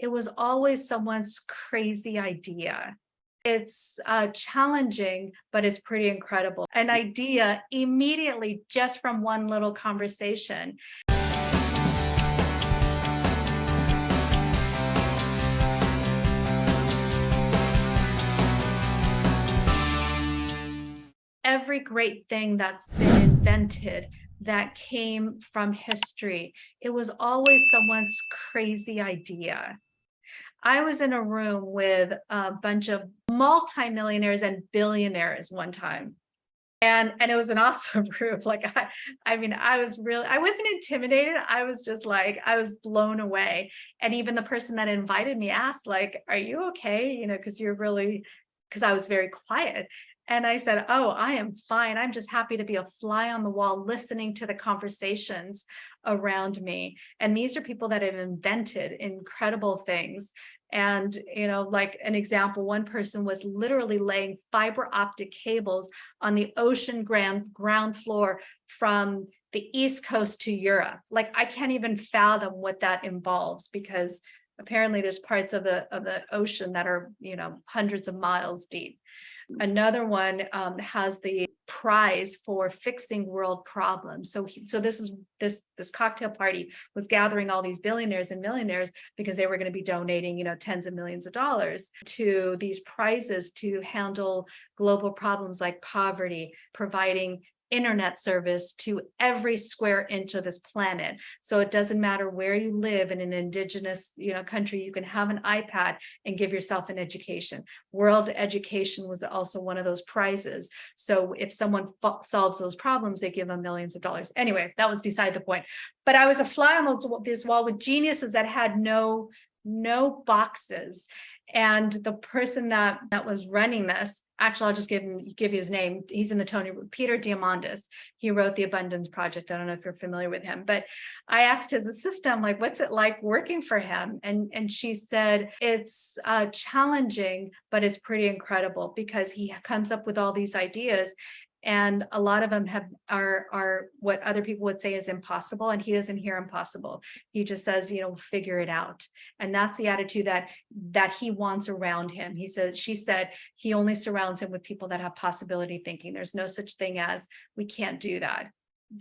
it was always someone's crazy idea. It's challenging, but it's pretty incredible. An idea immediately just from one little conversation. Every great thing that's been invented that came from history, it was always someone's crazy idea. I was in a room with a bunch of multimillionaires and billionaires one time. And it was an awesome group. Like I mean, I wasn't intimidated. I was just like, I was blown away. And even the person that invited me asked, like, are you okay? Because I was very quiet. And I said, oh, I am fine. I'm just happy to be a fly on the wall, listening to the conversations around me. And these are people that have invented incredible things. And, like an example, one person was literally laying fiber optic cables on the ocean ground floor from the East Coast to Europe. Like, I can't even fathom what that involves, because apparently there's parts of the ocean that are, hundreds of miles deep. Another one has the prize for fixing world problems. So this cocktail party was gathering all these billionaires and millionaires because they were going to be donating, tens of millions of dollars to these prizes to handle global problems like poverty, providing internet service to every square inch of this planet. So it doesn't matter where you live in an indigenous, country, you can have an iPad and give yourself an education. World education was also one of those prizes. So if someone solves those problems, they give them millions of dollars. Anyway, that was beside the point. But I was a fly on this wall with geniuses that had no boxes. And the person that was running this, actually, I'll just give you his name. He's in the Tony, Peter Diamandis. He wrote the Abundance Project. I don't know if you're familiar with him, but I asked his assistant, like, what's it like working for him? And she said, it's challenging, but it's pretty incredible, because he comes up with all these ideas. And a lot of them are what other people would say is impossible. And he doesn't hear impossible. He just says, figure it out. And that's the attitude that he wants around him. She said, he only surrounds him with people that have possibility thinking. There's no such thing as, we can't do that.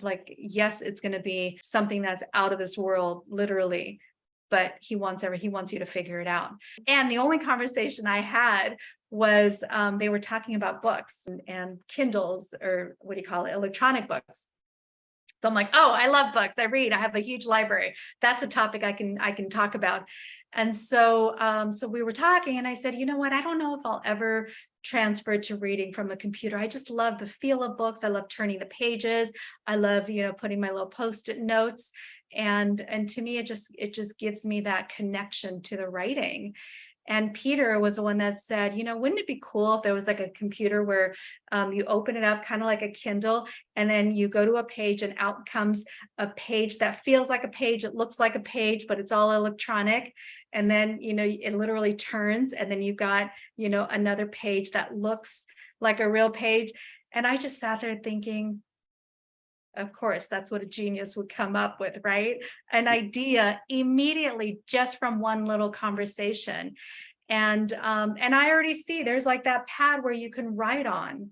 Like, yes, it's going to be something that's out of this world, literally, but he wants you to figure it out. And the only conversation I had was they were talking about books and Kindles, or what do you call it, electronic books. So I'm like, oh, I love books. I read. I have a huge library. That's a topic I can talk about. And so we were talking, and I said, you know what? I don't know if I'll ever transfer to reading from a computer. I just love the feel of books. I love turning the pages. I love, putting my little Post-it notes. And to me, it just gives me that connection to the writing. And Peter was the one that said, wouldn't it be cool if there was like a computer where you open it up kind of like a Kindle, and then you go to a page and out comes a page that feels like a page, it looks like a page, but it's all electronic. And then, it literally turns, and then you've got, another page that looks like a real page. And I just sat there thinking, of course, that's what a genius would come up with, right? An idea immediately just from one little conversation. And I already see there's like that pad where you can write on,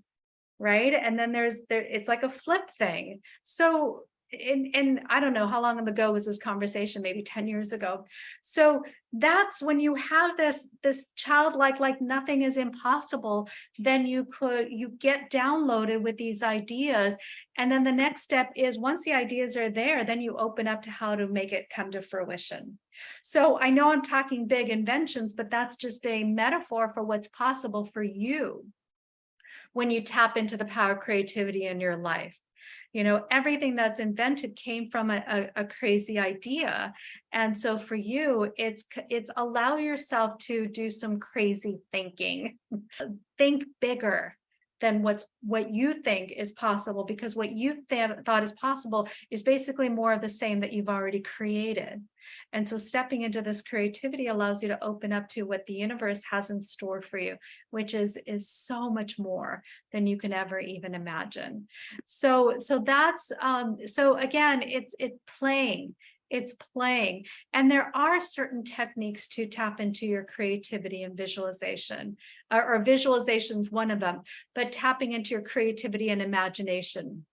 right? And then it's like a flip thing. So and I don't know how long ago was this conversation, maybe 10 years ago. So that's when you have this childlike, like nothing is impossible, then you get downloaded with these ideas. And then the next step is, once the ideas are there, then you open up to how to make it come to fruition. So I know I'm talking big inventions, but that's just a metaphor for what's possible for you when you tap into the power of creativity in your life. Everything that's invented came from a crazy idea. And so for you, it's allow yourself to do some crazy thinking. Think bigger than what you think is possible, because what you thought is possible is basically more of the same that you've already created. And so stepping into this creativity allows you to open up to what the universe has in store for you, which is so much more than you can ever even imagine. So that's so again, it's playing. It's playing. And there are certain techniques to tap into your creativity and visualization, or visualization is one of them, but tapping into your creativity and imagination